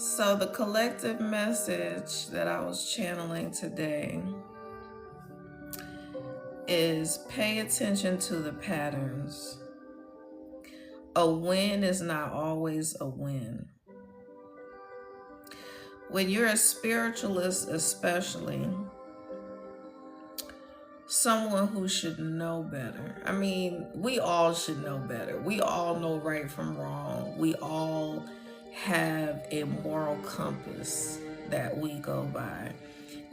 So, the collective message that I was channeling today is pay attention to the patterns. A win is not always a win. When you're a spiritualist, especially someone who should know better. I mean, we all should know better. We all know right from wrong. We all have a moral compass that we go by.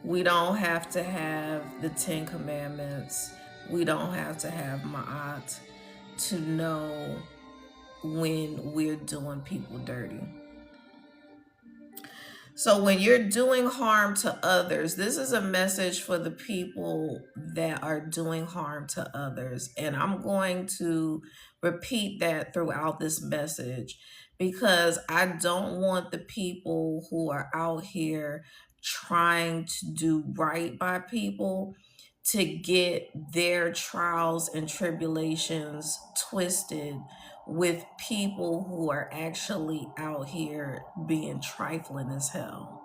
We don't have to have the Ten Commandments. We don't have to have Ma'at to know when we're doing people dirty. So when you're doing harm to others, this is a message for the people that are doing harm to others. And I'm going to repeat that throughout this message because I don't want the people who are out here trying to do right by people to get their trials and tribulations twisted with people who are actually out here being trifling as hell.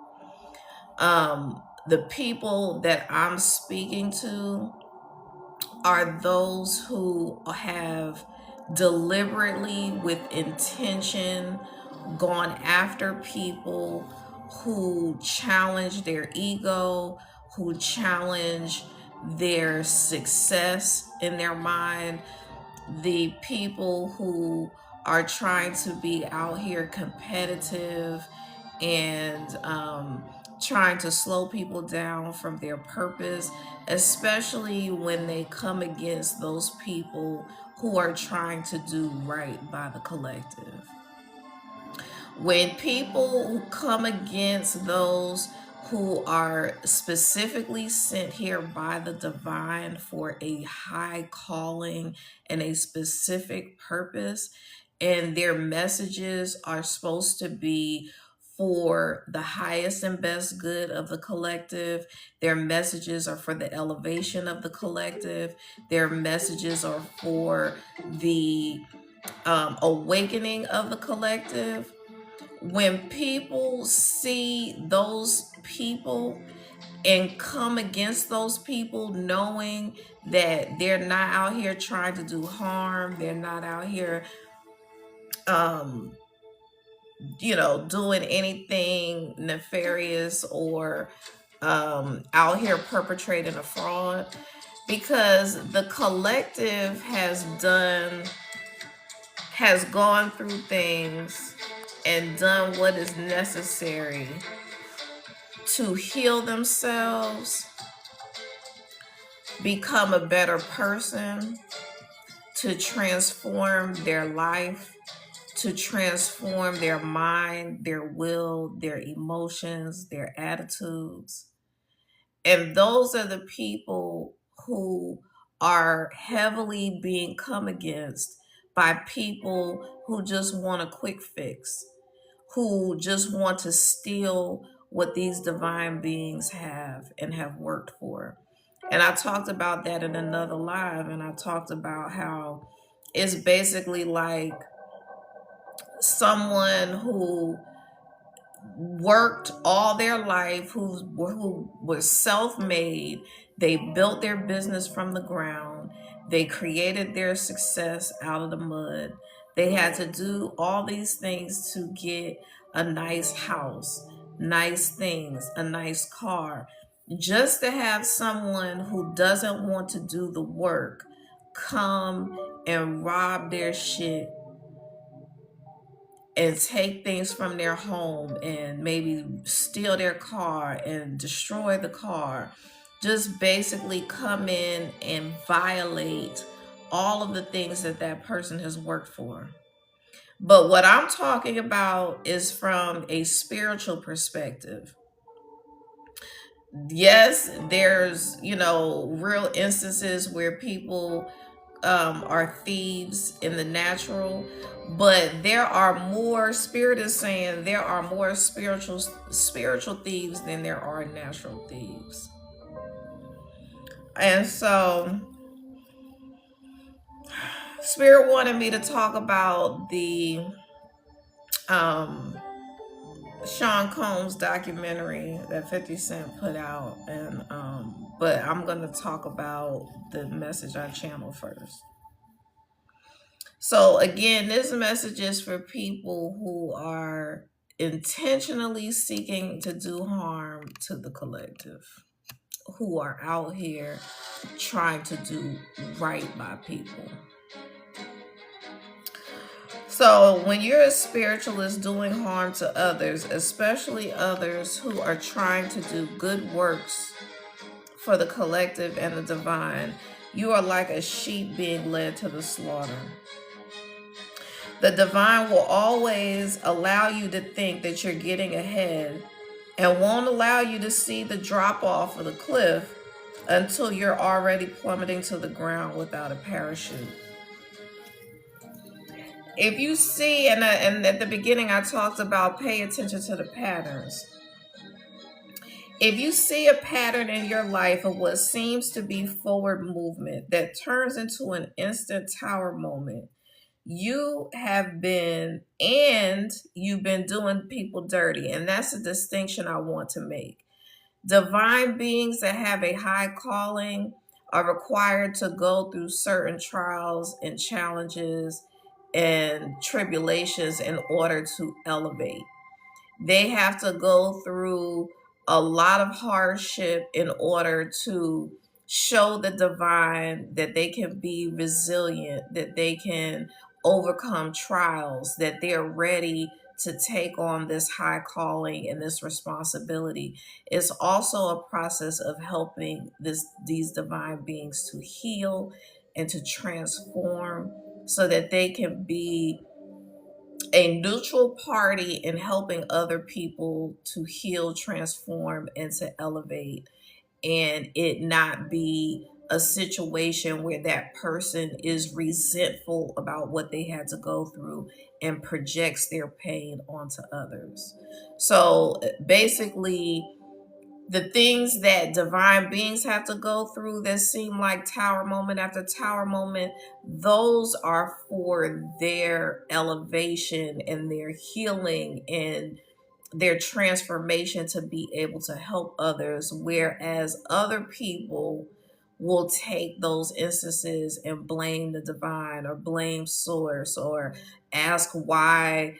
The people that I'm speaking to are those who have deliberately, with intention, gone after people who challenge their ego, who challenge their success in their mind, the people who are trying to be out here competitive and trying to slow people down from their purpose, especially when they come against those people who are trying to do right by the collective. When people who come against those who are specifically sent here by the divine for a high calling and a specific purpose, and their messages are supposed to be for the highest and best good of the collective. Their messages are for the elevation of the collective. Their messages are for the awakening of the collective. When people see those people and come against those people, knowing that they're not out here trying to do harm, they're not out here um doing anything nefarious or out here perpetrating a fraud, because the collective has gone through things and done what is necessary to heal themselves, become a better person, to transform their life, to transform their mind, their will, their emotions, their attitudes. And those are the people who are heavily being come against by people who just want a quick fix, who just want to steal what these divine beings have and have worked for. And I talked about that in another live, and I talked about how it's basically like someone who worked all their life, who was self-made. They built their business from the ground. They created their success out of the mud. They had to do all these things to get a nice house, nice things, a nice car, just to have someone who doesn't want to do the work come and rob their shit and take things from their home and maybe steal their car and destroy the car. Just basically come in and violate all of the things that that person has worked for. But what I'm talking about is from a spiritual perspective. Yes, there's, real instances where people are thieves in the natural, but there are more, spirit is saying there are more spiritual thieves than there are natural thieves. And so spirit wanted me to talk about the um Sean Combs documentary that 50 Cent put out, and but I'm gonna talk about the message I channel first. So again, this message is for people who are intentionally seeking to do harm to the collective, who are out here trying to do right by people. So, when you're a spiritualist doing harm to others, especially others who are trying to do good works for the collective and the divine, you are like a sheep being led to the slaughter. The divine will always allow you to think that you're getting ahead and won't allow you to see the drop off of the cliff until you're already plummeting to the ground without a parachute. If you see, and at the beginning I talked about pay attention to the patterns. If you see a pattern in your life of what seems to be forward movement that turns into an instant tower moment, you've been doing people dirty. And that's a distinction I want to make. Divine beings that have a high calling are required to go through certain trials and challenges and tribulations in order to elevate. They have to go through a lot of hardship in order to show the divine that they can be resilient, that they can overcome trials, that they're ready to take on this high calling and this responsibility. It's also a process of helping these divine beings to heal and to transform so that they can be a neutral party in helping other people to heal, transform, and to elevate, and it not be a situation where that person is resentful about what they had to go through and projects their pain onto others. So basically, the things that divine beings have to go through that seem like tower moment after tower moment, those are for their elevation and their healing and their transformation to be able to help others, whereas other people will take those instances and blame the divine or blame source or ask why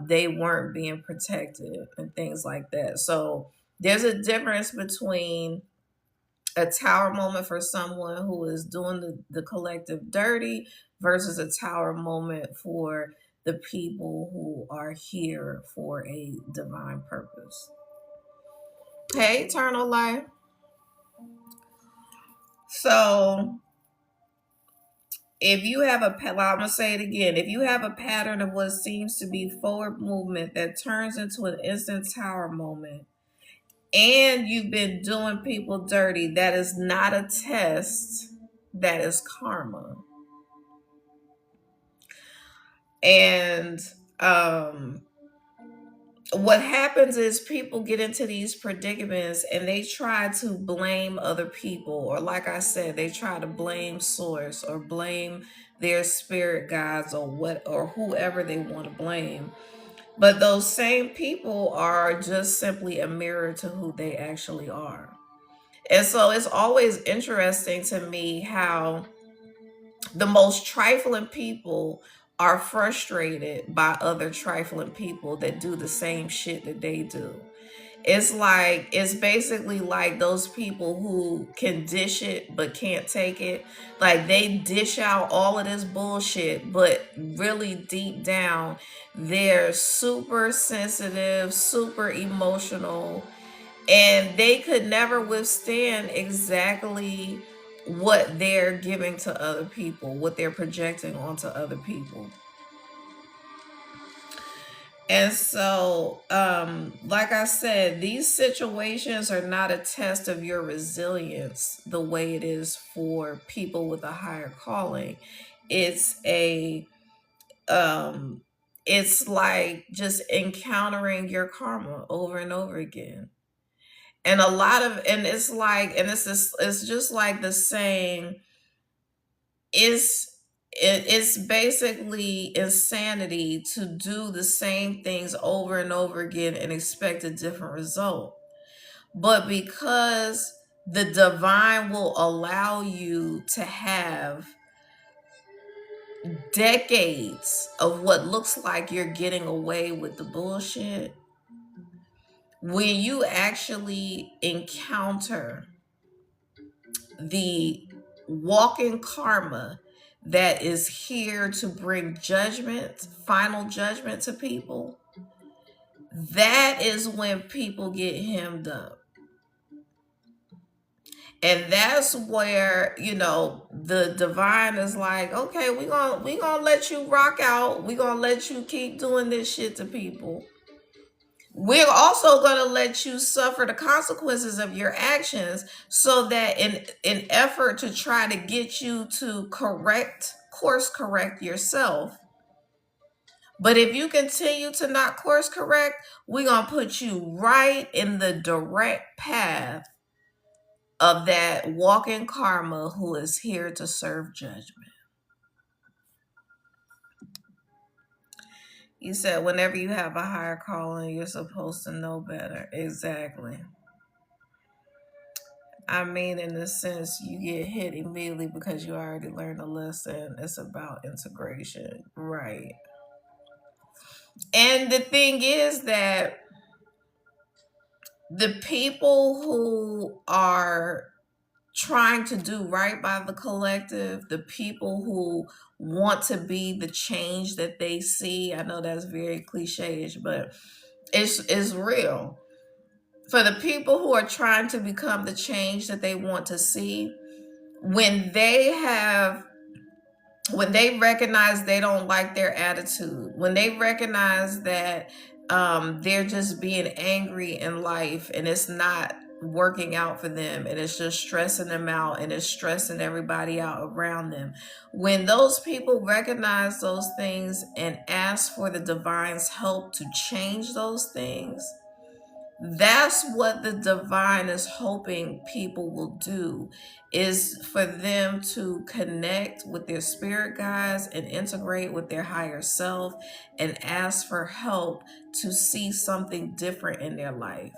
they weren't being protected and things like that. So there's a difference between a tower moment for someone who is doing the collective dirty versus a tower moment for the people who are here for a divine purpose. Hey, eternal life. So if you have I'm going to say it again. If you have a pattern of what seems to be forward movement that turns into an instant tower moment, and you've been doing people dirty, that is not a test, that is karma. And what happens is people get into these predicaments and they try to blame other people, or like I said, they try to blame source or blame their spirit guides or what or whoever they want to blame. But those same people are just simply a mirror to who they actually are. And so it's always interesting to me how the most trifling people are frustrated by other trifling people that do the same shit that they do. It's basically like those people who can dish it but can't take it. Like they dish out all of this bullshit, but really deep down, they're super sensitive, super emotional, and they could never withstand exactly what they're giving to other people, what they're projecting onto other people. And so, like I said, these situations are not a test of your resilience the way it is for people with a higher calling. It's a it's like just encountering your karma over and over again. And a lot of and it's just like the saying, is It's basically insanity to do the same things over and over again and expect a different result. But because the divine will allow you to have decades of what looks like you're getting away with the bullshit, when you actually encounter the walking karma that is here to bring judgment, final judgment to people, that is when people get hemmed up. And that's where, the divine is like, okay, we gonna let you rock out. We gonna let you keep doing this shit to people. We're also going to let you suffer the consequences of your actions, so that in effort to try to get you to course correct yourself. But if you continue to not course correct, we're going to put you right in the direct path of that walking karma who is here to serve judgment. You said whenever you have a higher calling, you're supposed to know better. Exactly. I mean, in a sense, you get hit immediately because you already learned a lesson. It's about integration. Right. And the thing is that the people who are trying to do right by the collective, the people who want to be the change that they see, I know that's very cliche-ish, but it's real. For the people who are trying to become the change that they want to see, when they recognize they don't like their attitude, when they recognize that they're just being angry in life and it's not working out for them and it's just stressing them out and it's stressing everybody out around them, when those people recognize those things and ask for the divine's help to change those things, that's what the divine is hoping people will do, is for them to connect with their spirit guides and integrate with their higher self and ask for help to see something different in their life.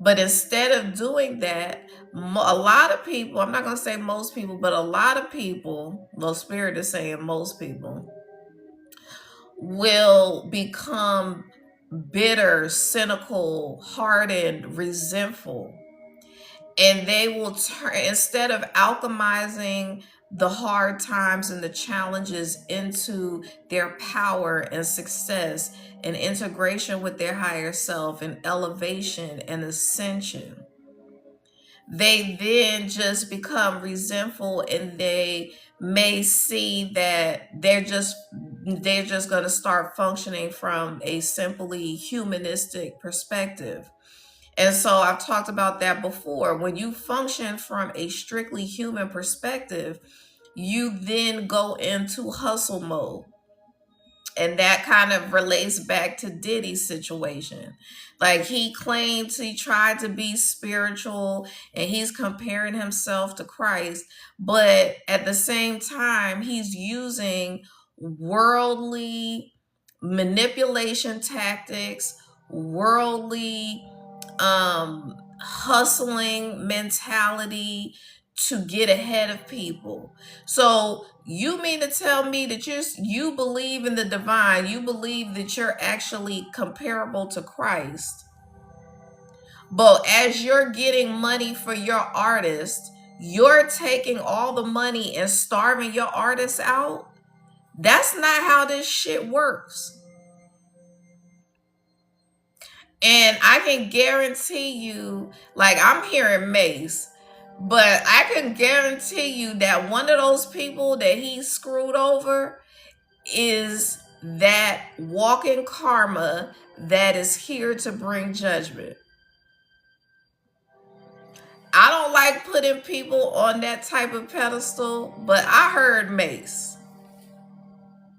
But instead of doing that, a lot of people, I'm not going to say most people, but a lot of people, well, spirit is saying most people, will become bitter, cynical, hardened, resentful. And they will turn, instead of alchemizing the hard times and the challenges into their power and success and integration with their higher self and elevation and ascension, they then just become resentful, and they may see that they're just going to start functioning from a simply humanistic perspective. And so I've talked about that before. When you function from a strictly human perspective, you then go into hustle mode. And that kind of relates back to Diddy's situation. Like, he claims he tried to be spiritual and he's comparing himself to Christ, but at the same time, he's using worldly manipulation tactics, worldly hustling mentality to get ahead of people. So you mean to tell me that you believe in the divine, you believe that you're actually comparable to Christ, but as you're getting money for your artist, you're taking all the money and starving your artists out? That's not how this shit works. And I can guarantee you, like, I'm hearing Mace, but I can guarantee you that one of those people that he screwed over is that walking karma that is here to bring judgment. I don't like putting people on that type of pedestal, but I heard Mace.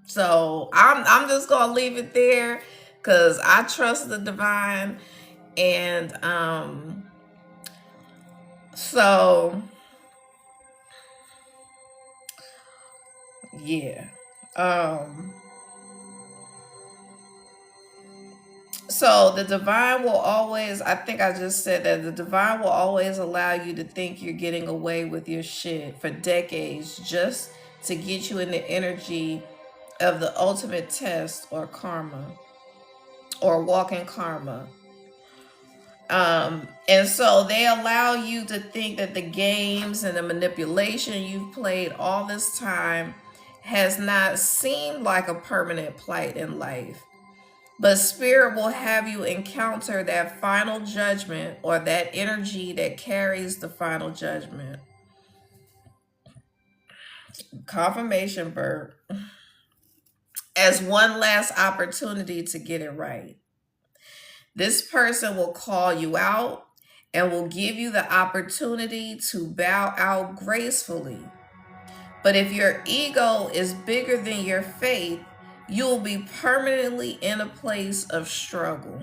So I'm just gonna leave it there because I trust the divine. And so Yeah. Um so the divine will always, I think I just said that the divine will always allow you to think you're getting away with your shit for decades just to get you in the energy of the ultimate test or karma or walking karma. And so they allow you to think that the games and the manipulation you've played all this time has not seemed like a permanent plight in life. But spirit will have you encounter that final judgment or that energy that carries the final judgment. Confirmation, Bert, as one last opportunity to get it right. This person will call you out and will give you the opportunity to bow out gracefully. But if your ego is bigger than your faith, you'll be permanently in a place of struggle.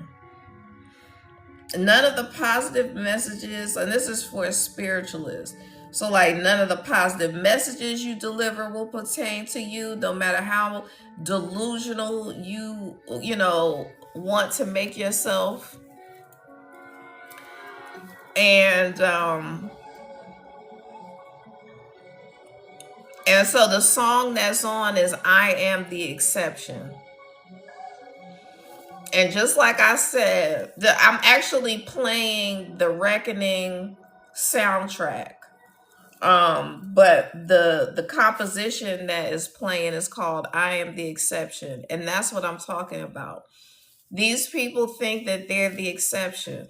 None of the positive messages, and this is for a spiritualist. So, like, none of the positive messages you deliver will pertain to you, no matter how delusional want to make yourself. And and so the song that's on is I Am the Exception. And just like I said, I'm actually playing the Reckoning soundtrack. But the composition that is playing is called I Am the Exception. And that's what I'm talking about. These people think that they're the exception,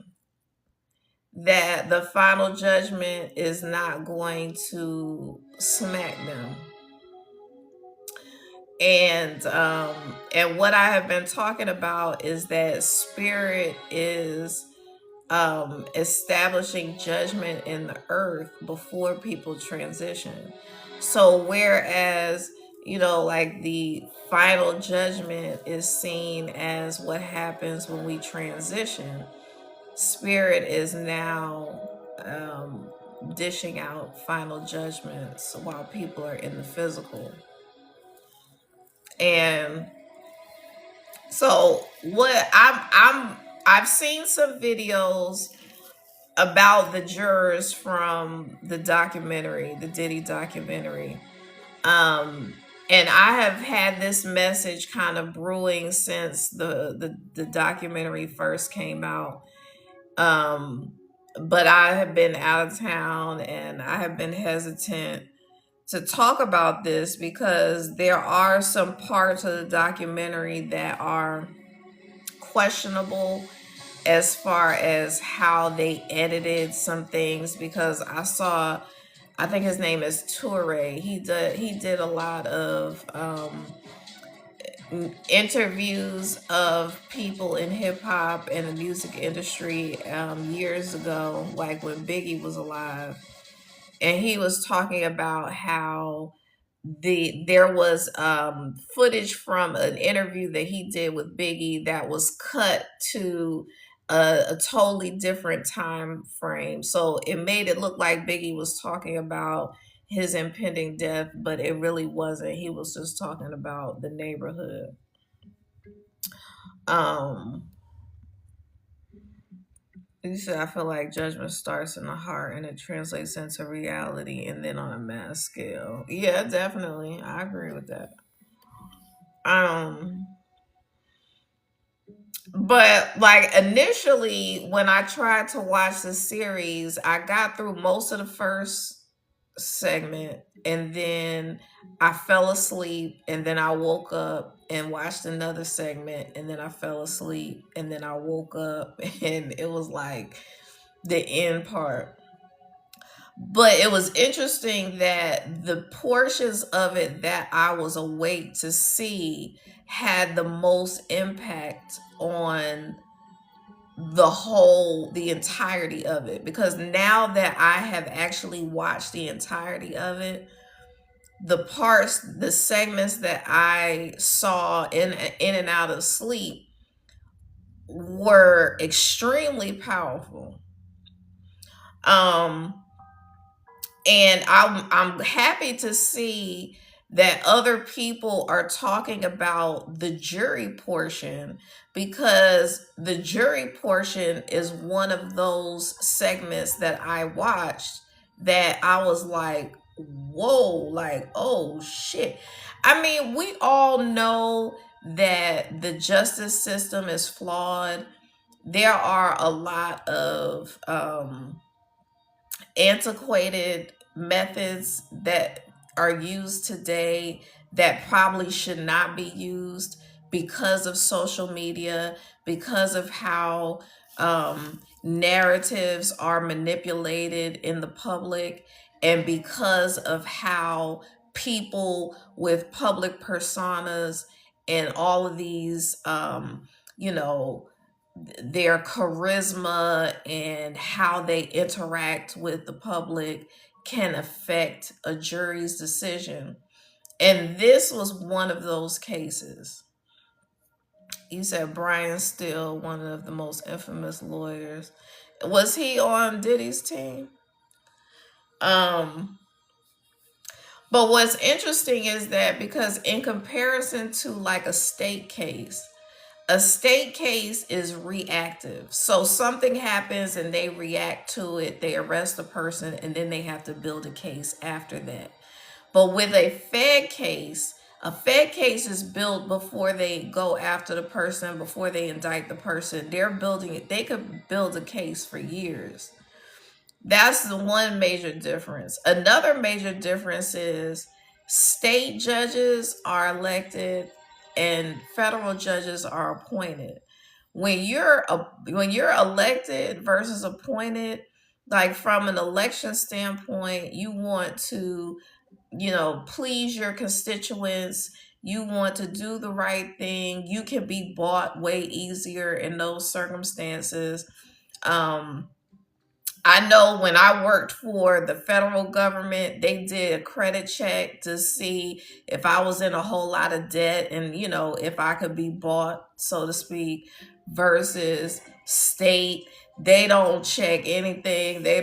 that the final judgment is not going to smack them. And what I have been talking about is that spirit is establishing judgment in the earth before people transition. So whereas like the final judgment is seen as what happens when we transition, spirit is now dishing out final judgments while people are in the physical. And so what I've seen some videos about the jurors from the documentary, the Diddy documentary. And I have had this message kind of brewing since the documentary first came out. But I have been out of town and I have been hesitant to talk about this because there are some parts of the documentary that are questionable as far as how they edited some things, because I think his name is Toure. He did a lot of interviews of people in hip hop and the music industry years ago, like when Biggie was alive, and he was talking about how there was footage from an interview that he did with Biggie that was cut to a totally different time frame. So it made it look like Biggie was talking about his impending death, but it really wasn't. He was just talking about the neighborhood. You said, I feel like judgment starts in the heart and it translates into reality and then on a mass scale. Yeah, definitely. I agree with that. But like initially when I tried to watch the series, I got through most of the first segment and then I fell asleep and then I woke up and watched another segment and then I fell asleep and then I woke up and it was like the end part. But it was interesting that the portions of it that I was awake to see had the most impact on the entirety of it, because now that I have actually watched the entirety of it, the segments that I saw in and out of sleep were extremely powerful. And I'm happy to see that other people are talking about the jury portion, because the jury portion is one of those segments that I watched that I was like, whoa, like, oh shit. I mean, we all know that the justice system is flawed. There are a lot of antiquated methods that are used today that probably should not be used because of social media, because of how narratives are manipulated in the public, and because of how people with public personas and all of these, you know, their charisma and how they interact with the public can affect a jury's decision. And this was one of those cases. You said Brian Steele, one of the most infamous lawyers. Was he on Diddy's team? Um, but what's interesting is that, because in comparison to like a state case is reactive. So something happens and they react to it, they arrest the person, and then they have to build a case after that. But with a Fed case is built before they go after the person, before they indict the person. They're building it, they could build a case for years. That's the one major difference. Another major difference is state judges are elected and federal judges are appointed. When you're elected versus appointed, like from an election standpoint, you want to, please your constituents. You want to do the right thing. You can be bought way easier in those circumstances. Um, I know when I worked for the federal government, they did a credit check to see if I was in a whole lot of debt and, if I could be bought, so to speak, versus state. They don't check anything. They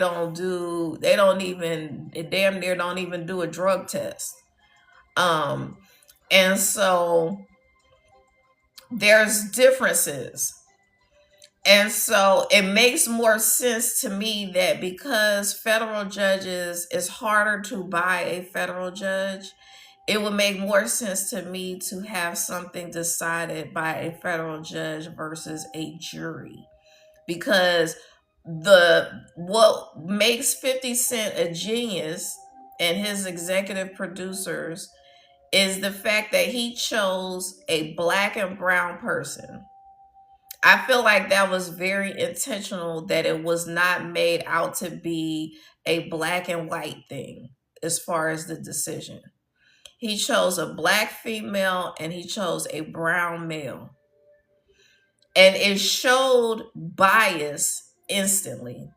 damn near don't even do a drug test. And so there's differences. And so it makes more sense to me that because federal judges, it's harder to buy a federal judge, it would make more sense to me to have something decided by a federal judge versus a jury. Because what makes 50 Cent a genius and his executive producers is the fact that he chose a black and brown person. I feel like that was very intentional, that it was not made out to be a black and white thing as far as the decision. He chose a black female and he chose a brown male. And it showed bias instantly.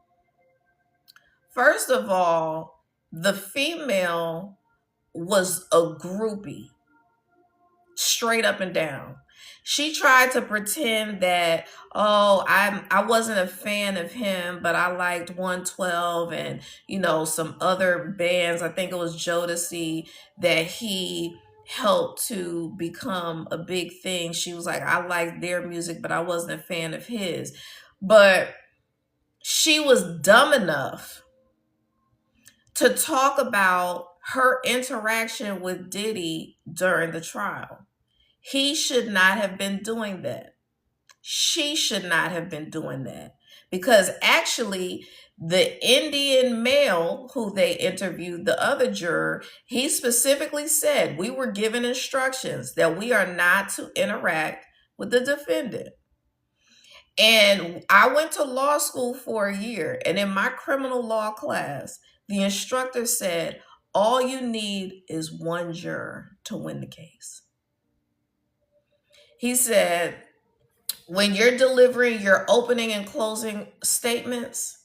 First of all, the female was a groupie, straight up and down. She tried to pretend that, oh, I wasn't a fan of him, but I liked 112 and some other bands. I think it was Jodeci that he helped to become a big thing. She was like, I liked their music, but I wasn't a fan of his. But she was dumb enough to talk about her interaction with Diddy during the trial. He should not have been doing that. She should not have been doing that. Because actually, the Indian male who they interviewed, the other juror, he specifically said, we were given instructions that we are not to interact with the defendant. And I went to law school for a year, and in my criminal law class, the instructor said, all you need is one juror to win the case. He said, when you're delivering your opening and closing statements,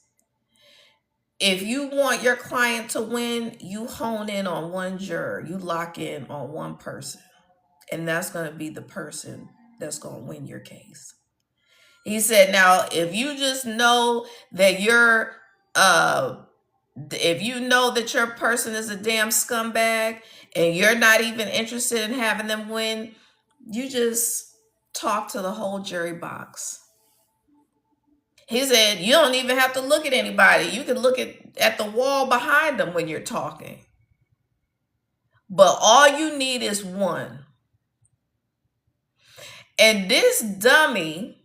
if you want your client to win, you hone in on one juror. You lock in on one person. And that's going to be the person that's going to win your case. He said, now, if you just know that if you know that your person is a damn scumbag and you're not even interested in having them win, you just talk to the whole jury box. He said you don't even have to look at anybody. You can look at the wall behind them when you're talking. But all you need is one. And this dummy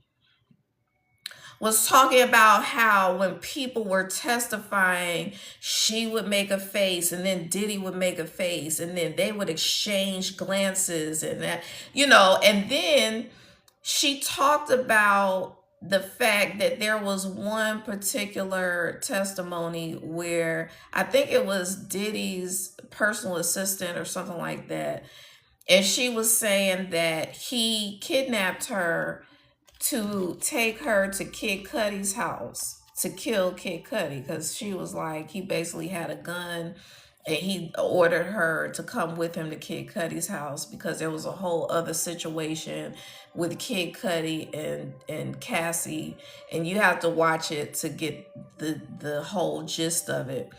was talking about how when people were testifying, she would make a face and then Diddy would make a face and then they would exchange glances and that, and then she talked about the fact that there was one particular testimony where I think it was Diddy's personal assistant or something like that. And she was saying that he kidnapped her to take her to Kid Cudi's house to kill Kid Cudi, because she was like, he basically had a gun and he ordered her to come with him to Kid Cudi's house because there was a whole other situation with Kid Cudi and Cassie, and you have to watch it to get the whole gist of it.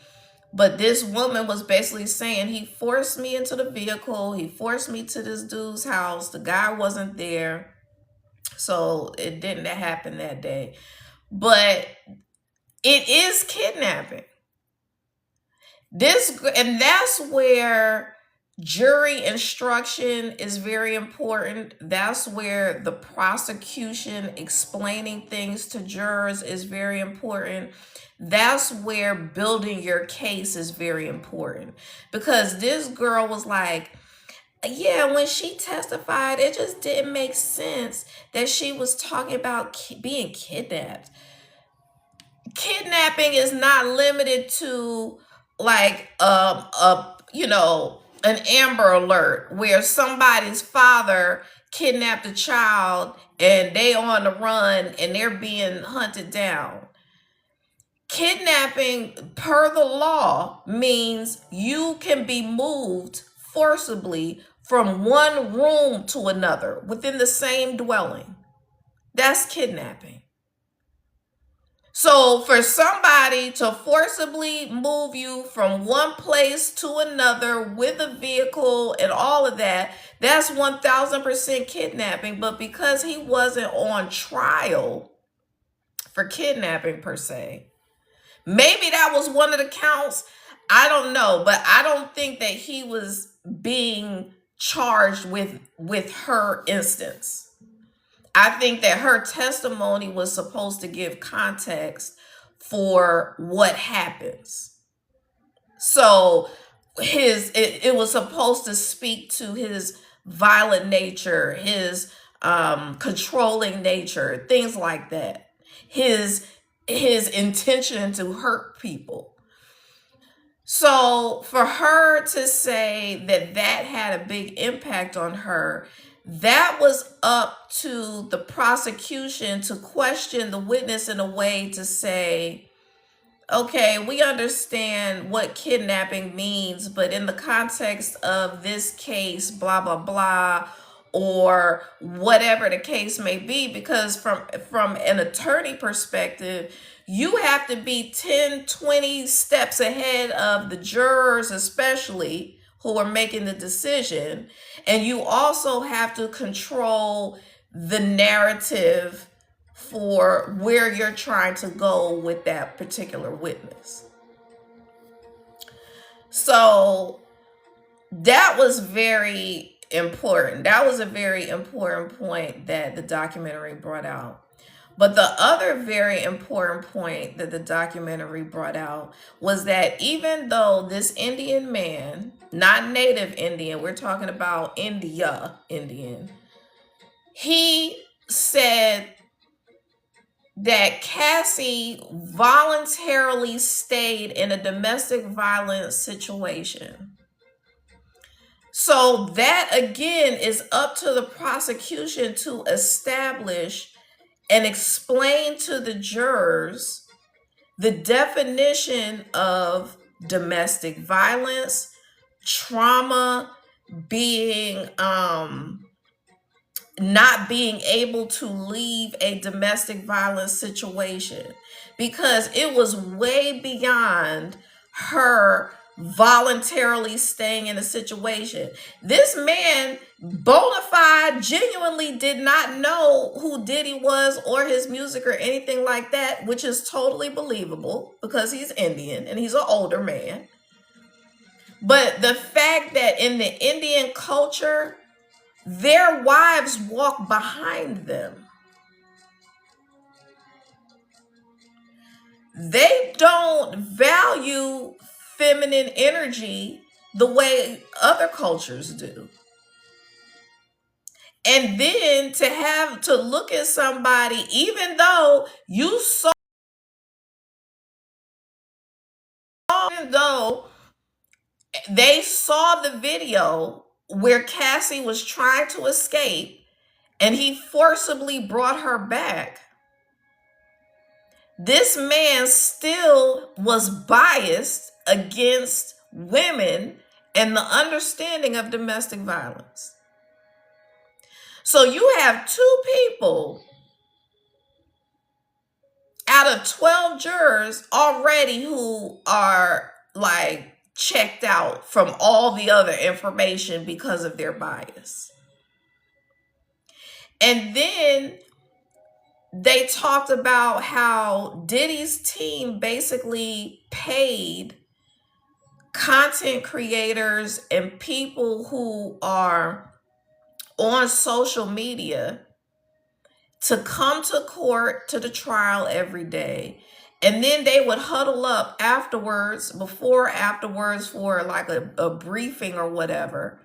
But this woman was basically saying he forced me into the vehicle, he forced me to this dude's house, the guy wasn't there, so it didn't happen that day. But it is kidnapping. And that's where jury instruction is very important. That's where the prosecution explaining things to jurors is very important. That's where building your case is very important. Because this girl was like, yeah, when she testified, it just didn't make sense that she was talking about being kidnapped. Kidnapping is not limited to like an Amber Alert where somebody's father kidnapped a child and they on the run and they're being hunted down. Kidnapping per the law means you can be moved forcibly from one room to another within the same dwelling. That's kidnapping. So for somebody to forcibly move you from one place to another with a vehicle and all of that, that's 1000% kidnapping. But because he wasn't on trial for kidnapping per se, maybe that was one of the counts. I don't know, but I don't think that he was being charged with her instance. I think that her testimony was supposed to give context for what happens. So it was supposed to speak to his violent nature, his controlling nature, things like that. His intention to hurt people. So for her to say that had a big impact on her, that was up to the prosecution to question the witness in a way to say, okay, we understand what kidnapping means, but in the context of this case, blah, blah, blah, or whatever the case may be, because from an attorney perspective, you have to be 10, 20 steps ahead of the jurors, especially who are making the decision. And you also have to control the narrative for where you're trying to go with that particular witness. So that was very important. That was a very important point that the documentary brought out. But the other very important point that the documentary brought out was that even though this Indian man, not native Indian, we're talking about India Indian, he said that Cassie voluntarily stayed in a domestic violence situation. So that again is up to the prosecution to establish and explain to the jurors the definition of domestic violence, trauma, being not being able to leave a domestic violence situation, because it was way beyond her voluntarily staying in a situation. This man, bona fide, genuinely did not know who Diddy was or his music or anything like that, which is totally believable because he's Indian and he's an older man. But the fact that in the Indian culture, their wives walk behind them. They don't value feminine energy the way other cultures do. And then to have to look at somebody, even though you saw, even though they saw the video where Cassie was trying to escape and he forcibly brought her back, this man still was biased against women and the understanding of domestic violence. So you have two people out of 12 jurors already who are like checked out from all the other information because of their bias. And then they talked about how Diddy's team basically paid content creators and people who are on social media to come to court, to the trial every day. And then they would huddle up afterwards, afterwards for like a briefing or whatever,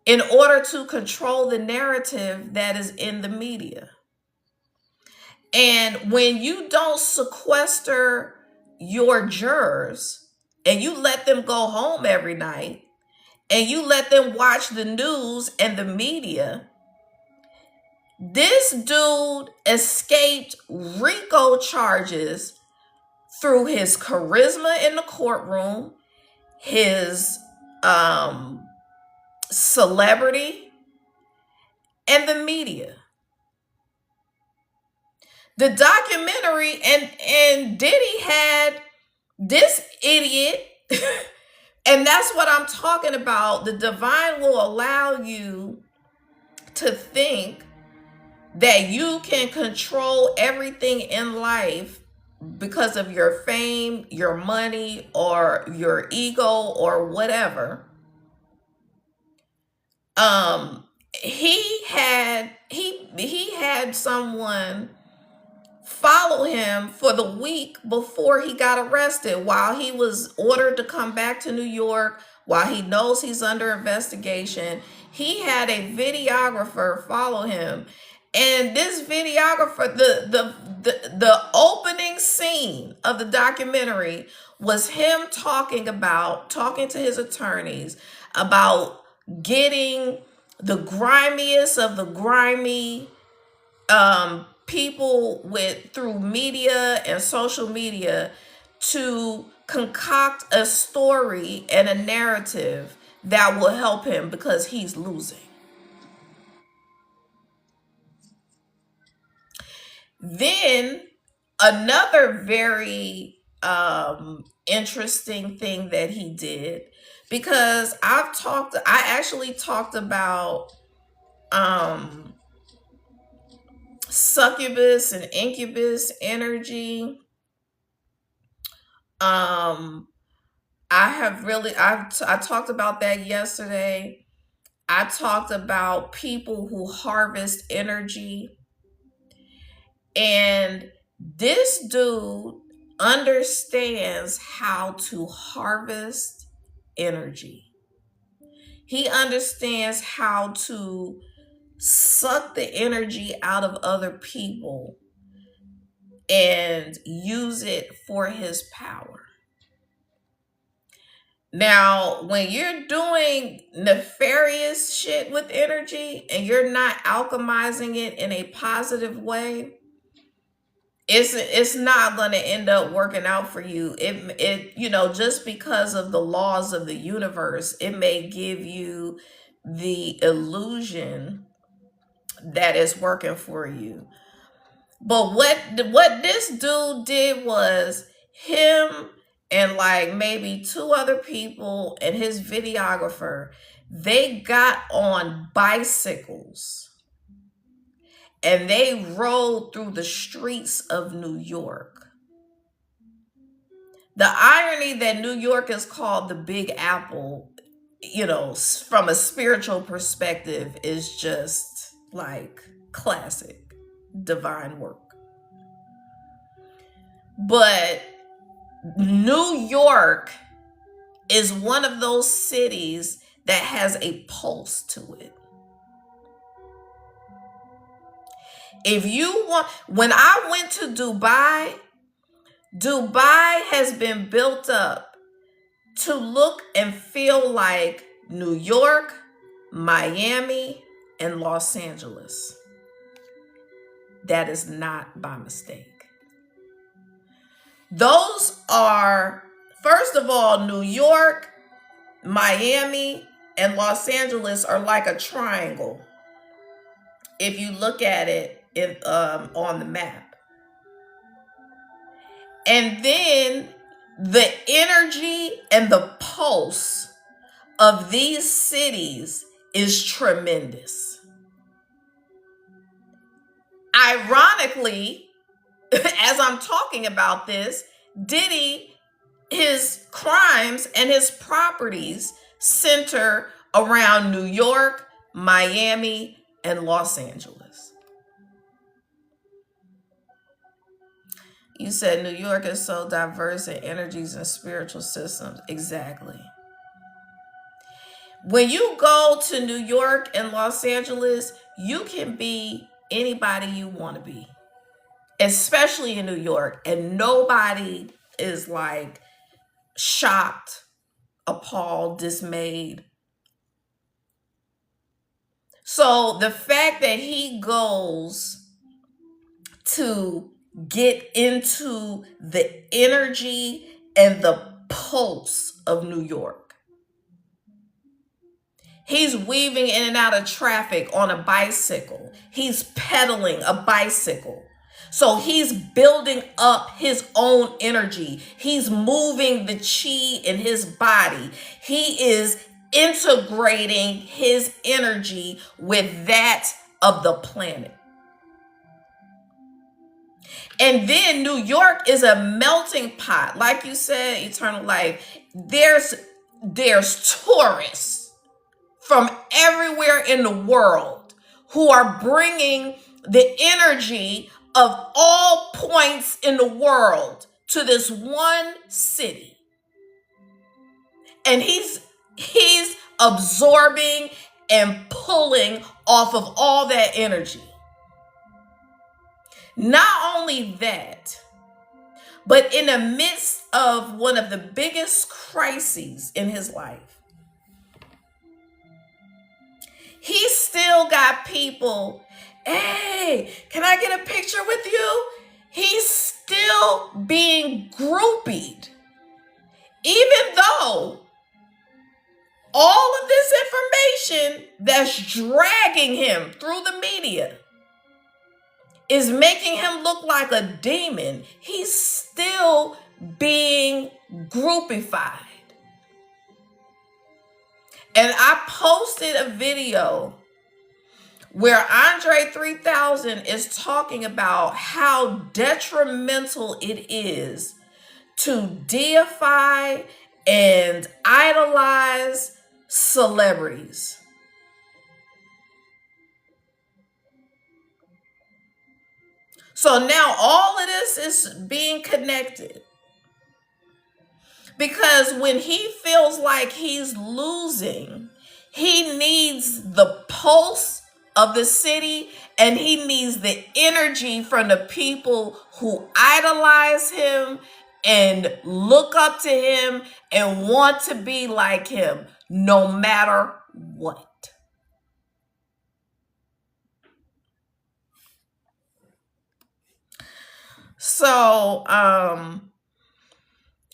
in order to control the narrative that is in the media. And when you don't sequester your jurors and you let them go home every night and you let them watch the news and the media, this dude escaped RICO charges through his charisma in the courtroom, his celebrity, and the media. The documentary and Diddy had this idiot, and that's what I'm talking about. The divine will allow you to think that you can control everything in life because of your fame, your money, or your ego, or whatever. He had someone follow him for the week before he got arrested, while he was ordered to come back to New York, while he knows he's under investigation. He had a videographer follow him. And this videographer, the opening scene of the documentary was him talking to his attorneys about getting the grimiest of the grimy people through media and social media to concoct a story and a narrative that will help him because he's losing. Then another very interesting thing that he did, because I actually talked about succubus and incubus energy. I talked about that yesterday. I talked about people who harvest energy. And this dude understands how to harvest energy. He understands how to suck the energy out of other people and use it for his power. Now, when you're doing nefarious shit with energy and you're not alchemizing it in a positive way, it's not going to end up working out for you. It just because of the laws of the universe, it may give you the illusion that it's working for you. But what this dude did was, him and like maybe two other people and his videographer, they got on bicycles and they rode through the streets of New York. The irony that New York is called the Big Apple, from a spiritual perspective, is just like classic divine work. But New York is one of those cities that has a pulse to it. If you want, when I went to Dubai, Dubai has been built up to look and feel like New York, Miami, and Los Angeles. That is not by mistake. Those are, first of all, New York, Miami, and Los Angeles are like a triangle if you look at it on the map. And then the energy and the pulse of these cities is tremendous. Ironically, as I'm talking about this, Diddy, his crimes and his properties center around New York, Miami, and Los Angeles. You said New York is so diverse in energies and spiritual systems. Exactly. When you go to New York and Los Angeles, you can be anybody you want to be, especially in New York, and nobody is like shocked, appalled, dismayed. So the fact that he goes to get into the energy and the pulse of New York, he's weaving in and out of traffic on a bicycle. He's pedaling a bicycle. So he's building up his own energy. He's moving the chi in his body. He is integrating his energy with that of the planet. And then New York is a melting pot. Like you said, Eternal Life, there's tourists from everywhere in the world who are bringing the energy of all points in the world to this one city. And he's absorbing and pulling off of all that energy. Not only that, but in the midst of one of the biggest crises in his life, he still got people, hey, can I get a picture with you? He's still being groupied, even though all of this information that's dragging him through the media is making him look like a demon. He's still being groupified. And I posted a video where Andre 3000 is talking about how detrimental it is to deify and idolize celebrities. So now all of this is being connected. Because when he feels like he's losing, he needs the pulse of the city and he needs the energy from the people who idolize him and look up to him and want to be like him no matter what. So,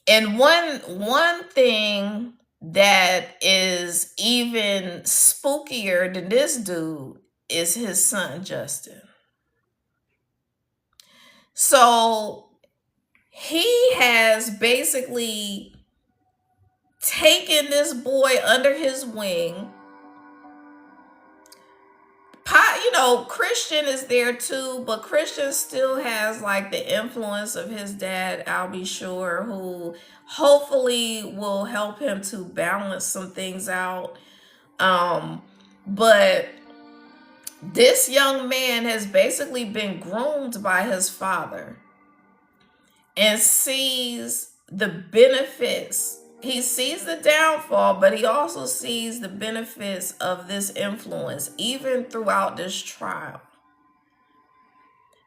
and one thing that is even spookier than this dude is his son, Justin. So he has basically taken this boy under his wing. Christian is there too, but Christian still has like the influence of his dad, I'll be sure, who hopefully will help him to balance some things out. But this young man has basically been groomed by his father and sees the benefits. He sees the downfall, but he also sees the benefits of this influence, even throughout this trial.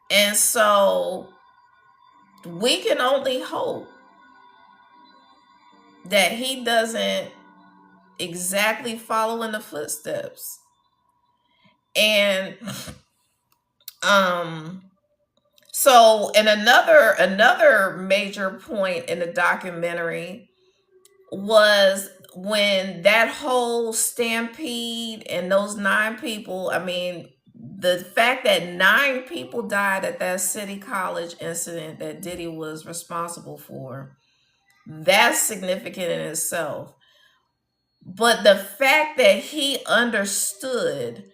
And so we can only hope that he doesn't exactly follow in the footsteps. And so, and another major point in the documentary was when that whole stampede and those 9 people, I mean, the fact that 9 people died at that City College incident that Diddy was responsible for, that's significant in itself. But the fact that he understood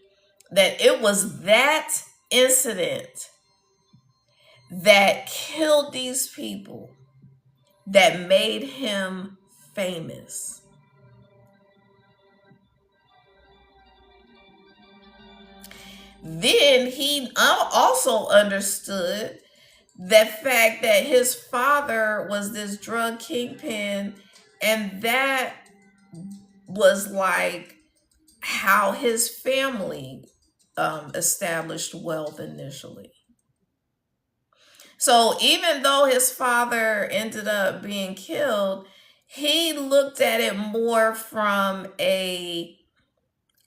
that it was that incident that killed these people that made him famous. Then he also understood the fact that his father was this drug kingpin, and that was like how his family established wealth initially. So even though his father ended up being killed, he looked at it more from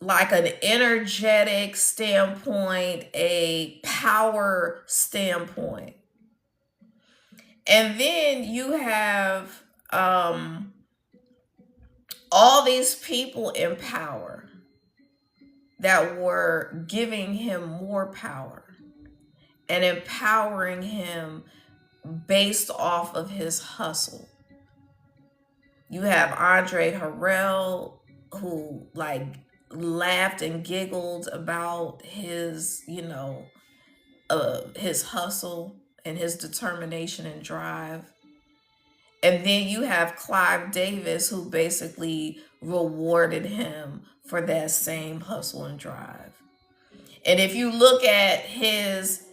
like an energetic standpoint, a power standpoint. And then you have all these people in power that were giving him more power and empowering him based off of his hustle. You have Andre Harrell, who like laughed and giggled about his, his hustle and his determination and drive. And then you have Clive Davis, who basically rewarded him for that same hustle and drive. And if you look at his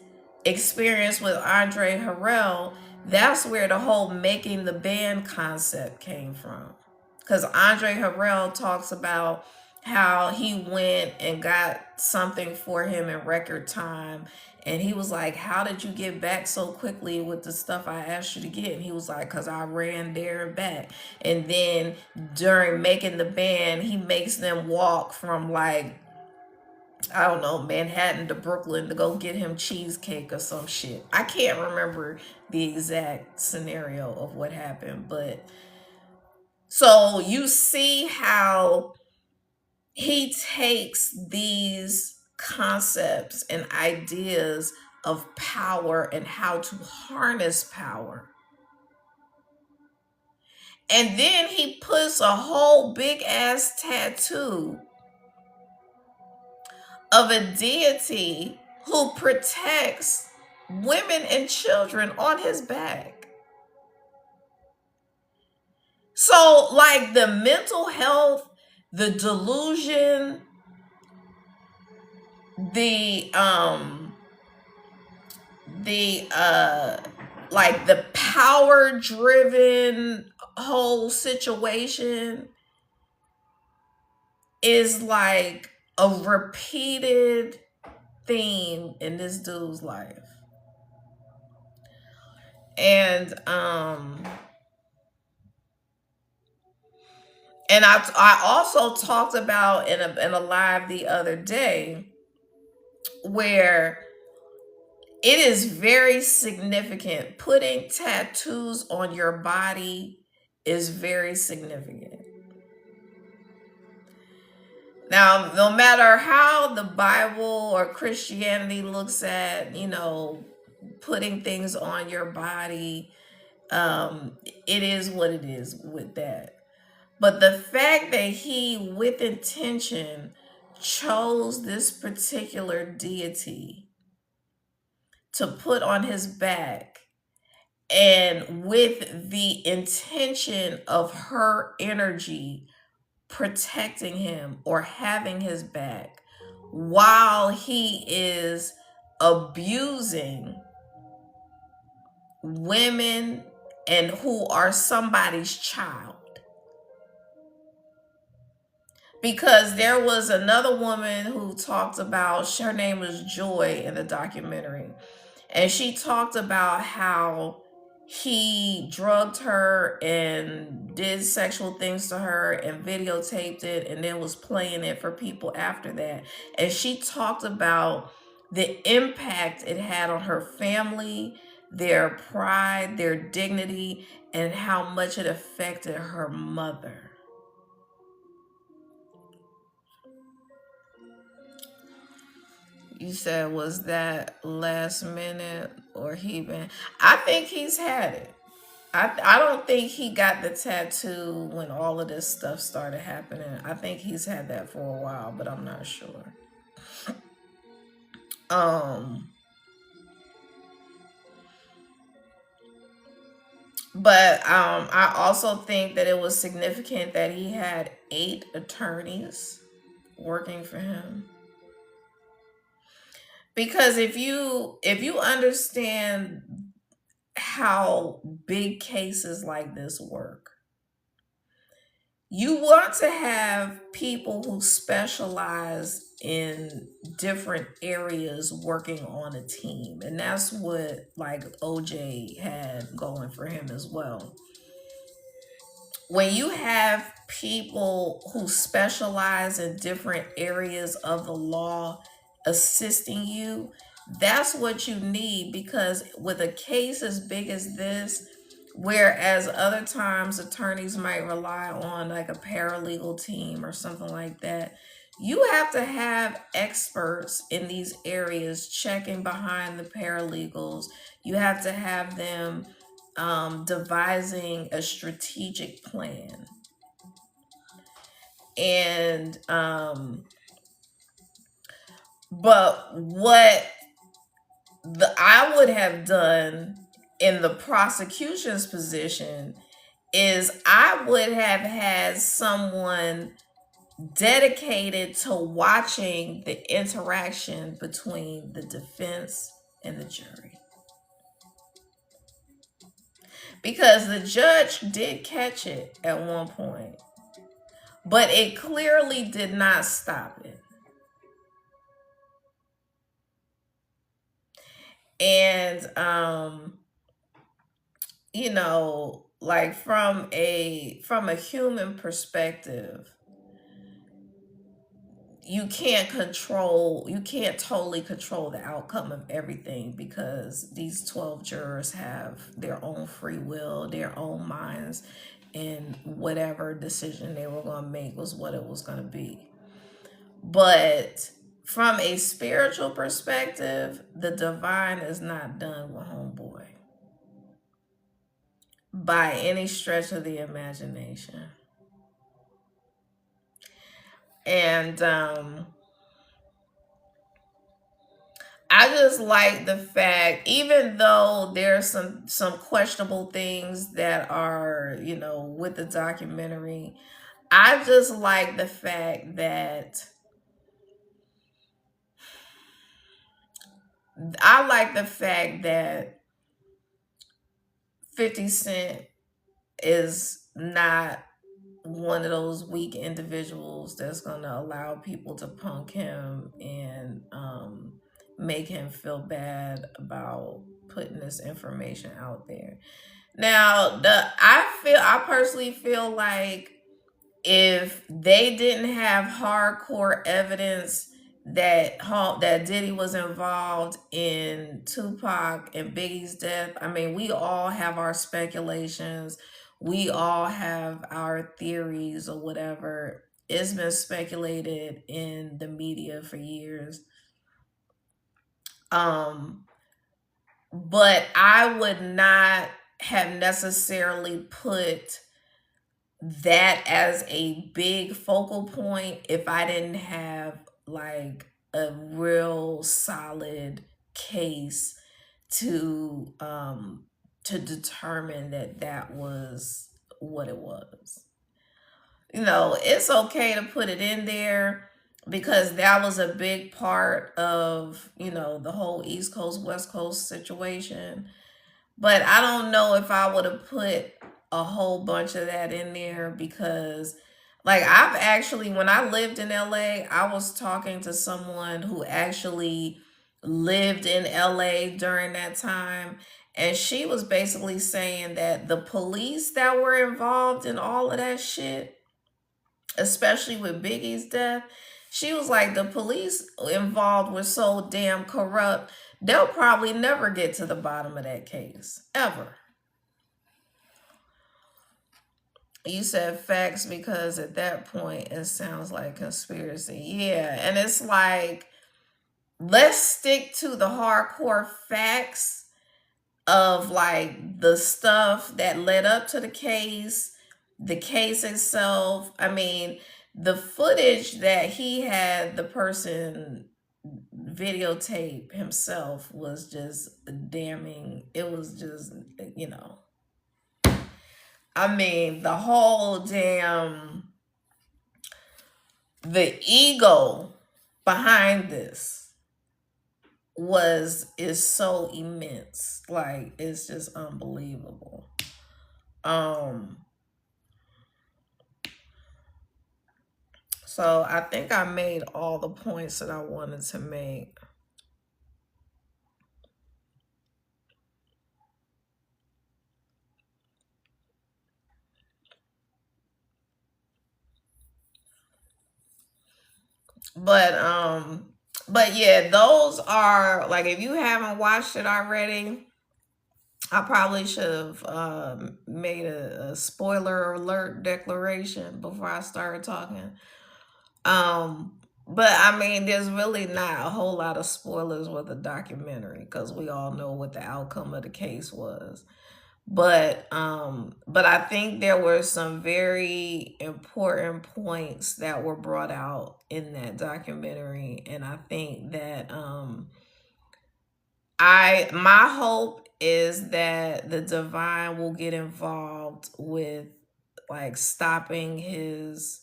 experience with Andre Harrell, that's where the whole making the band concept came from. Because Andre Harrell talks about how he went and got something for him in record time. And he was like, how did you get back so quickly with the stuff I asked you to get? And he was like, because I ran there and back. And then during making the band, he makes them walk from like, I don't know, Manhattan to Brooklyn to go get him cheesecake or some shit. I can't remember the exact scenario of what happened, but so you see how he takes these concepts and ideas of power and how to harness power. And then he puts a whole big ass tattoo of a deity who protects women and children on his back. So, like the mental health, the delusion, the like the power driven whole situation is like a repeated theme in this dude's life. And I also talked about in a live the other day where it is very significant. Putting tattoos on your body is very significant. Now, no matter how the Bible or Christianity looks at, putting things on your body, It is what it is with that. But the fact that he, with intention, chose this particular deity to put on his back, and with the intention of her energy protecting him or having his back, while he is abusing women and who are somebody's child. Because there was another woman who talked about, her name was Joy in the documentary, and she talked about how he drugged her and did sexual things to her and videotaped it and then was playing it for people after that. And she talked about the impact it had on her family, their pride, their dignity, and how much it affected her mother. You said, was that last minute or he been? I think he's had it. I don't think he got the tattoo when all of this stuff started happening. I think he's had that for a while, but I'm not sure. Um, but I also think that it was significant that he had 8 attorneys working for him. Because if you understand how big cases like this work, you want to have people who specialize in different areas working on a team. And that's what like OJ had going for him as well. When you have people who specialize in different areas of the law assisting you, that's what you need. Because with a case as big as this, whereas other times attorneys might rely on like a paralegal team or something like that, you have to have experts in these areas checking behind the paralegals. You have to have them devising a strategic plan. And but what I would have done in the prosecution's position is I would have had someone dedicated to watching the interaction between the defense and the jury. Because the judge did catch it at one point, but it clearly did not stop it. And you know, like from a human perspective, you can't totally control the outcome of everything, because these 12 jurors have their own free will, their own minds, and whatever decision they were going to make was what it was going to be. But from a spiritual perspective, the divine is not done with homeboy by any stretch of the imagination. And I just like the fact, even though there's some questionable things that are, with the documentary, I just like the fact that 50 Cent is not one of those weak individuals that's going to allow people to punk him and make him feel bad about putting this information out there. Now, I personally feel like if they didn't have hardcore evidence that Diddy was involved in Tupac and Biggie's death, I mean, we all have our speculations, we all have our theories or whatever. It's been speculated in the media for years. But I would not have necessarily put that as a big focal point if I didn't have like a real solid case to determine that that was what it was. You know, it's okay to put it in there because that was a big part of, you know, the whole East Coast West Coast situation. But I don't know if I would have put a whole bunch of that in there because, like, I've actually, when I lived in LA, I was talking to someone who actually lived in LA during that time. And she was basically saying that the police that were involved in all of that shit, especially with Biggie's death, she was like, the police involved were so damn corrupt, they'll probably never get to the bottom of that case, ever. You said facts because at that point it sounds like conspiracy. Yeah, and it's like, let's stick to the hardcore facts of like the stuff that led up to the case itself. I mean, the footage that he had the person videotape himself was just damning. It was just, you know, I mean, the whole damn, the ego behind this is so immense. Like, it's just unbelievable. So I think I made all the points that I wanted to make. But yeah, those are like, if you haven't watched it already, I probably should have made a spoiler alert declaration before I started talking. But I mean, there's really not a whole lot of spoilers with the documentary because we all know what the outcome of the case was. But I think there were some very important points that were brought out in that documentary, and I think that my hope is that the divine will get involved with like stopping his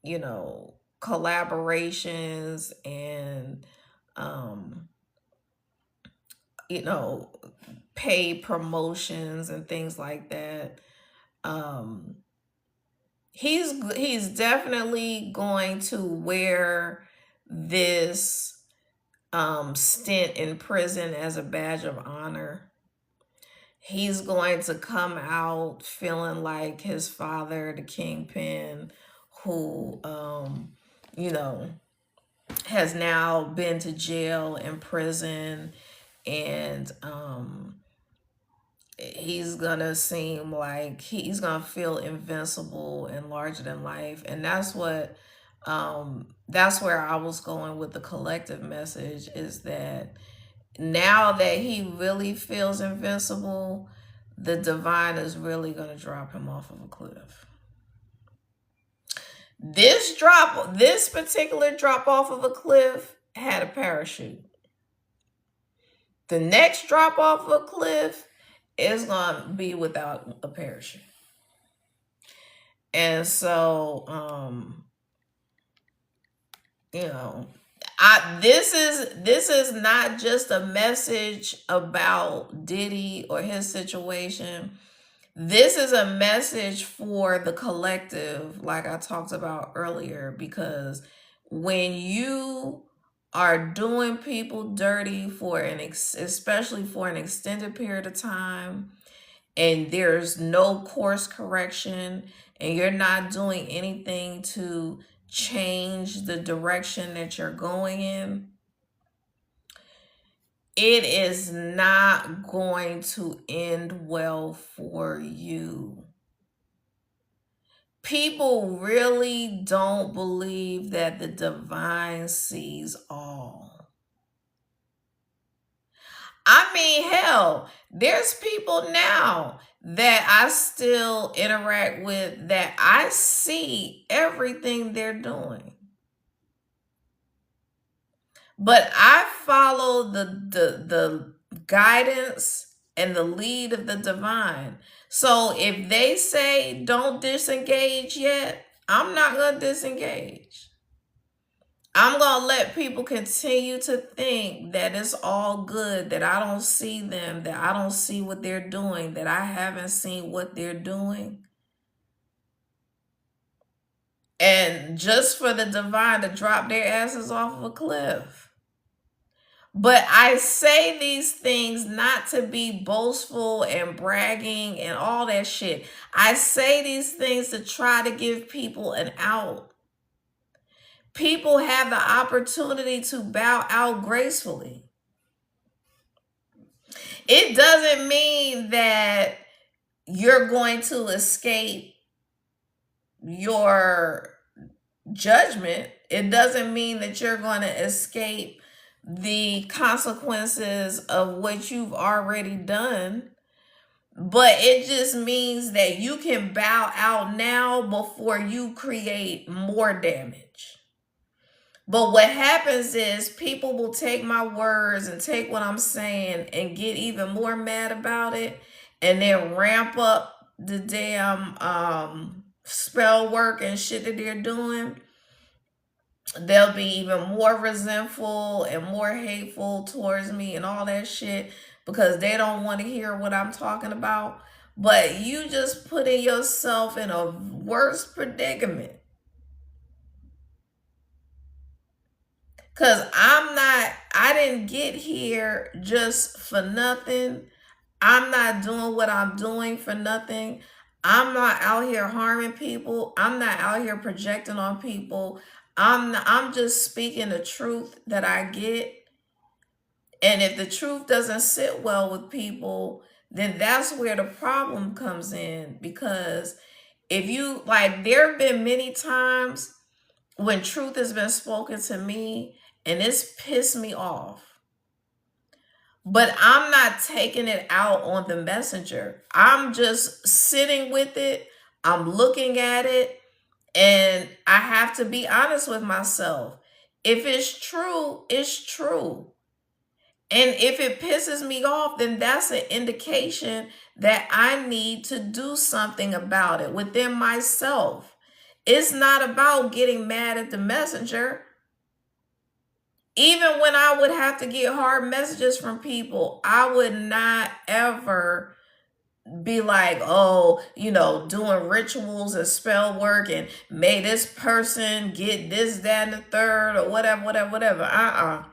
you know, collaborations and you know, pay promotions and things like that. um he's definitely going to wear this stint in prison as a badge of honor. He's going to come out feeling like his father, the kingpin, who you know, has now been to jail and prison, and he's gonna seem like he's gonna feel invincible and larger than life. And that's where I was going with the collective message, is that now that he really feels invincible, the divine is really gonna drop him off of a cliff. This particular drop off of a cliff had a parachute. The next drop off of a cliff is going to be without a parachute. And so, you know, this is not just a message about Diddy or his situation. This is a message for the collective, like I talked about earlier, because when you are doing people dirty for especially for an extended period of time, and there's no course correction, and you're not doing anything to change the direction that you're going in, it is not going to end well for you. People really don't believe that the divine sees all. I mean, hell, there's people now that I still interact with that I see everything they're doing. But I follow the guidance and the lead of the divine. So if they say don't disengage yet, I'm not going to disengage. I'm going to let people continue to think that it's all good, that I don't see them, that I don't see what they're doing, that I haven't seen what they're doing. And just for the divine to drop their asses off of a cliff. But I say these things not to be boastful and bragging and all that shit. I say these things to try to give people an out. People have the opportunity to bow out gracefully. It doesn't mean that you're going to escape your judgment. It doesn't mean that you're going to escape the consequences of what you've already done. But it just means that you can bow out now before you create more damage. But what happens is people will take my words and take what I'm saying and get even more mad about it and then ramp up the damn spell work and shit that they're doing. They'll be even more resentful and more hateful towards me and all that shit because they don't want to hear what I'm talking about. But you just putting yourself in a worse predicament. Because I didn't get here just for nothing. I'm not doing what I'm doing for nothing. I'm not out here harming people. I'm not out here projecting on people. I'm just speaking the truth that I get. And if the truth doesn't sit well with people, then that's where the problem comes in. Because if you like, there have been many times when truth has been spoken to me and it's pissed me off. But I'm not taking it out on the messenger. I'm just sitting with it. I'm looking at it. And I have to be honest with myself. If it's true, it's true. And if it pisses me off, then that's an indication that I need to do something about it within myself. It's not about getting mad at the messenger. Even when I would have to get hard messages from people, I would not ever be like, oh, doing rituals and spell work and may this person get this, that, and the third, or whatever, whatever, whatever.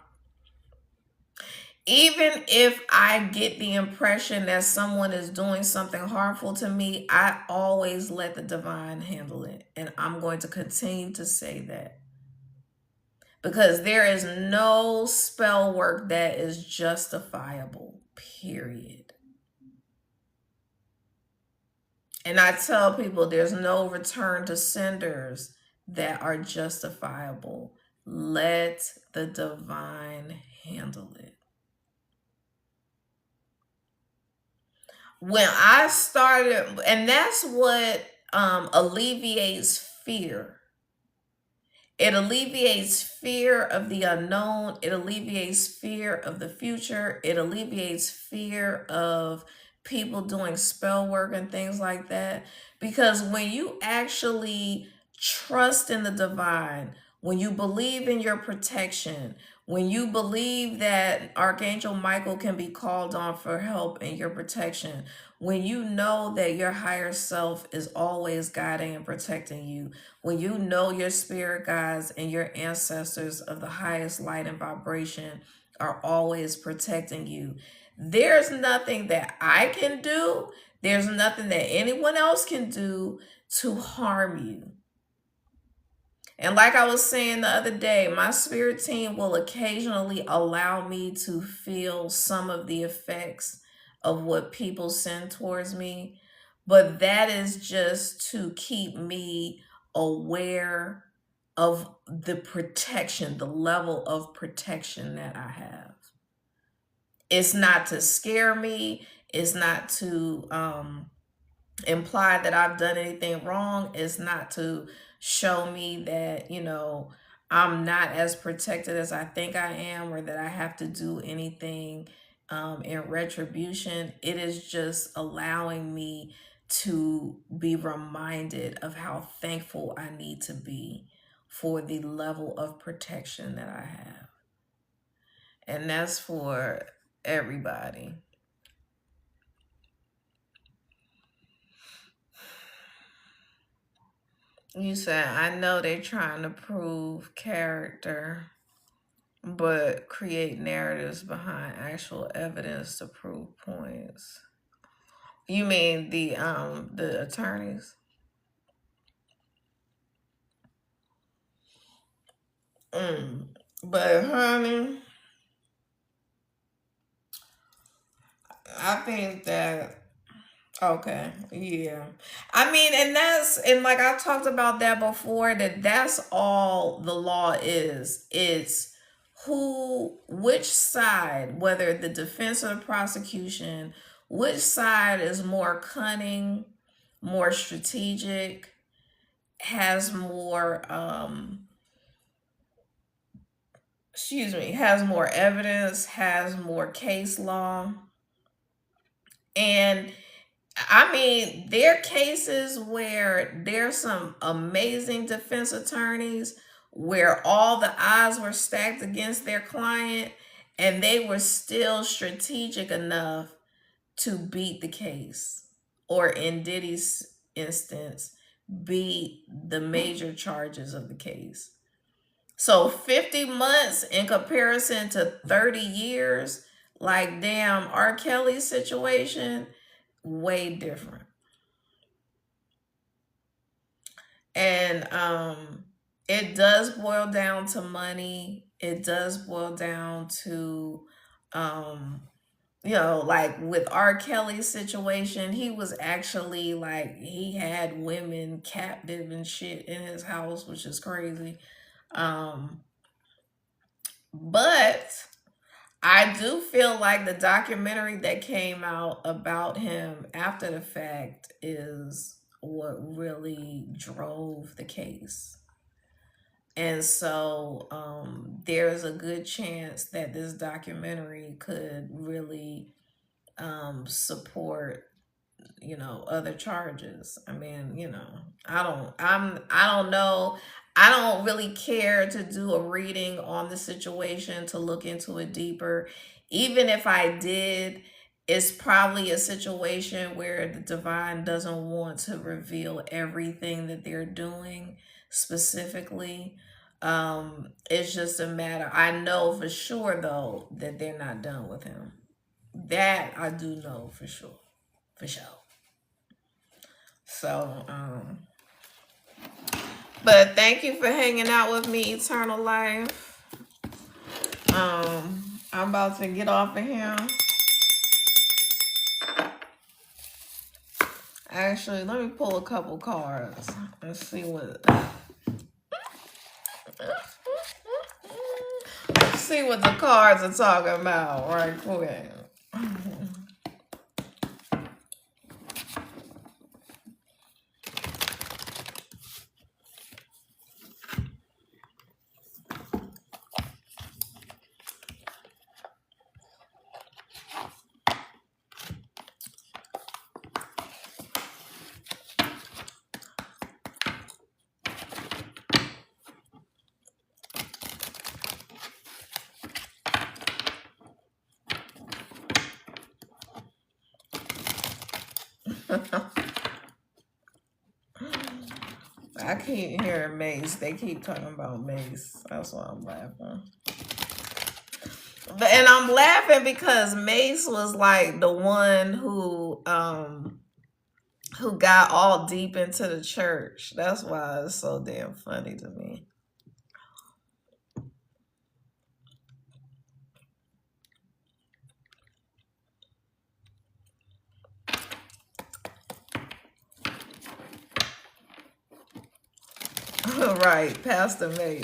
Even if I get the impression that someone is doing something harmful to me, I always let the divine handle it. And I'm going to continue to say that. Because there is no spell work that is justifiable, period. And I tell people there's no return to senders that are justifiable. Let the divine handle it. When I started, and that's what alleviates fear. It alleviates fear of the unknown. It alleviates fear of the future. It alleviates fear of people doing spell work and things like that. Because when you actually trust in the divine, when you believe in your protection, when you believe that Archangel Michael can be called on for help in your protection, when you know that your higher self is always guiding and protecting you, when you know your spirit guides and your ancestors of the highest light and vibration are always protecting you, there's nothing that I can do, there's nothing that anyone else can do to harm you. And like I was saying the other day, my spirit team will occasionally allow me to feel some of the effects of what people send towards me. But that is just to keep me aware of the protection, the level of protection that I have. It's not to scare me. It's not to imply that I've done anything wrong. It's not to show me that, I'm not as protected as I think I am, or that I have to do anything in retribution. It is just allowing me to be reminded of how thankful I need to be for the level of protection that I have. And that's for everybody. You said, I know they're trying to prove character, but create narratives behind actual evidence to prove points. You mean the attorneys? But honey, I think that okay, yeah. I mean, and like I talked about that before, that's all the law is. It's which side, whether the defense or the prosecution, which side is more cunning, more strategic, has more has more evidence, has more case law. And I mean, there are cases where there's some amazing defense attorneys where all the odds were stacked against their client and they were still strategic enough to beat the case, or in Diddy's instance, beat the major charges of the case. So 50 months in comparison to 30 years, like damn R. Kelly's situation, way different. And it does boil down to money. It does boil down to like with R. Kelly's situation, he was actually like, he had women captive and shit in his house, which is crazy. But I do feel like the documentary that came out about him after the fact is what really drove the case. And so there's a good chance that this documentary could really support other charges. I mean, I don't know. I don't really care to do a reading on the situation to look into it deeper. Even if I did, it's probably a situation where the divine doesn't want to reveal everything that they're doing specifically. It's just a matter. I know for sure though that they're not done with him. That I do know for sure. For sure. So, but thank you for hanging out with me, Eternal Life. I'm about to get off of here. Actually, let me pull a couple cards and see what the cards are talking about right quick. I keep hearing Mace. They keep talking about Mace. That's why I'm laughing. And I'm laughing because Mace was like the one who got all deep into the church. That's why it's so damn funny to me. Right, Pastor Mace.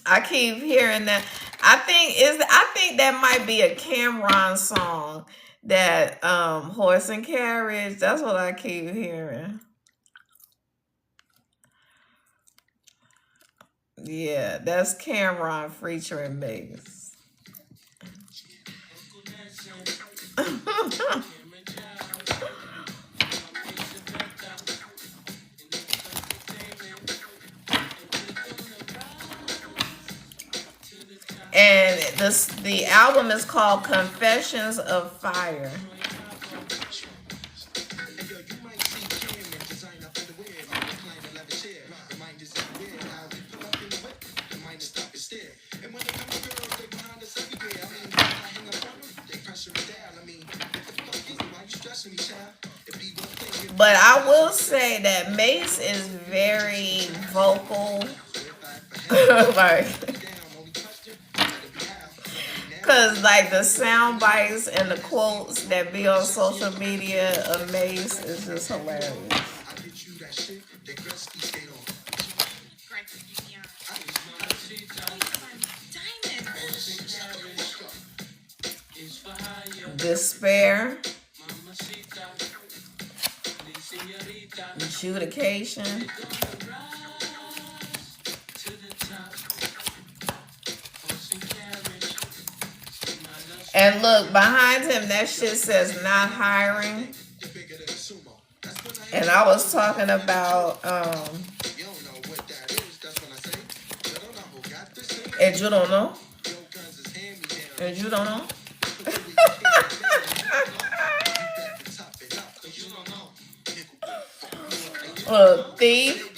I keep hearing that. I think that might be a Cameron song. That horse and carriage. That's what I keep hearing. Yeah, that's Cameron featuring Mace. And the album is called Confessions of Fire. But I will say that Mace is very vocal. Like, cause like the sound bites and the quotes that be on social media of Mace is just hilarious. Despair, adjudication. And look, behind him, that shit says not hiring. And I was talking about, and you don't know? And you don't know? Thief.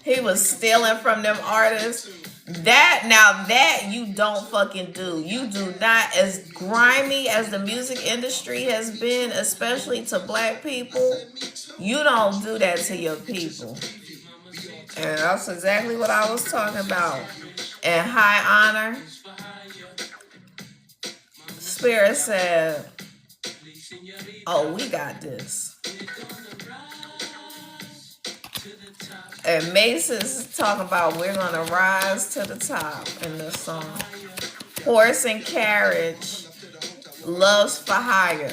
He was stealing from them artists. That you don't fucking do. You do not. As grimy as the music industry has been, especially to black people, you don't do that to your people. And that's exactly what I was talking about. And High Honor, Spirit said, oh, we got this. And Mace is talking about we're gonna rise to the top in this song. Horse and Carriage, Loves for Hire.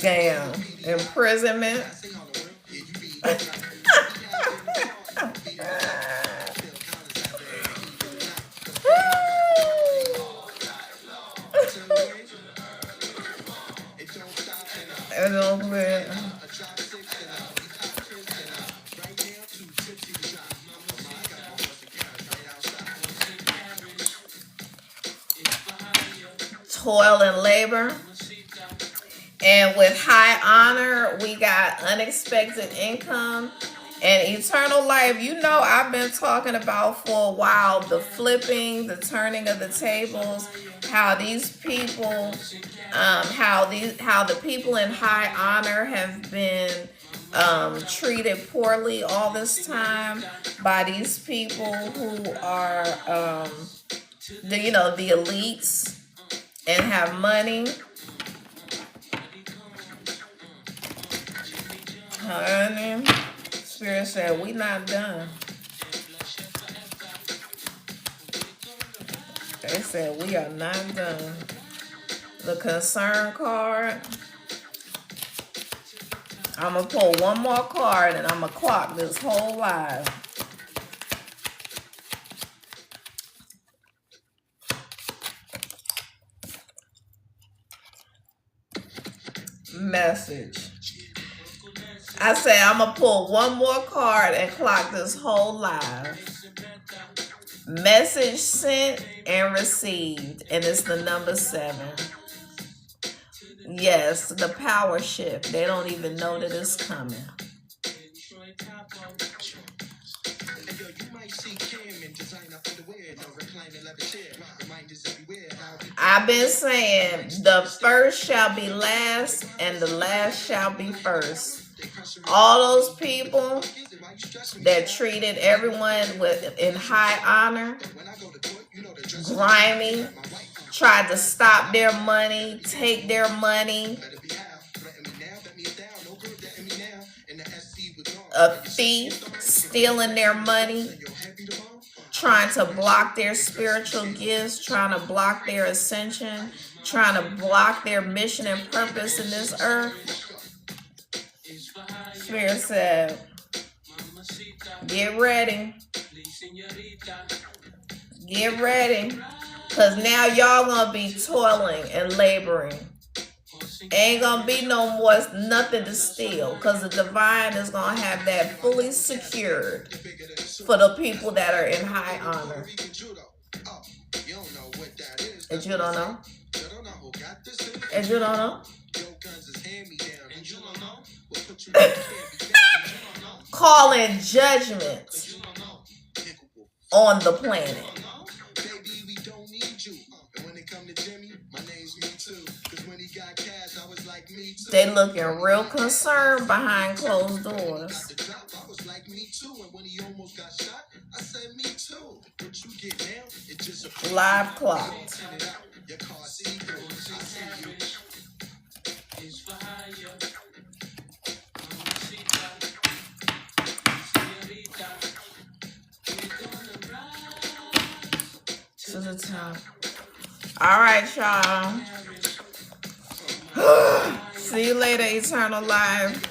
Damn. Imprisonment. Toil and Labor. And with High Honor, we got Unexpected Income and Eternal Life. You know, I've been talking about for a while the flipping, the turning of the tables, how these people, how the people in High Honor have been treated poorly all this time by these people who are, the elites and have money. Honey, Spirit said, we not done. They said, we are not done. The concern card. I'm going to pull one more card and I'm going to clock this whole live. Message. I say I'm going to pull one more card and clock this whole live. Message sent and received. And it's the number 7. Yes, the power shift. They don't even know that it's coming. I've been saying the first shall be last and the last shall be first. All those people that treated everyone in high honor, grimy, tried to stop their money, take their money. A thief stealing their money, trying to block their spiritual gifts, trying to block their ascension, trying to block their mission and purpose in this earth. Spirit said, get ready. Get ready. Because now y'all gonna be toiling and laboring. Ain't gonna be no more nothing to steal. Because the divine is gonna have that fully secured for the people that are in high honor. And you don't know? And you don't know? Calling judgment on the planet. They looking real concerned behind closed doors. Live clocked. To the top. All right, y'all. See you later, Eternal Live.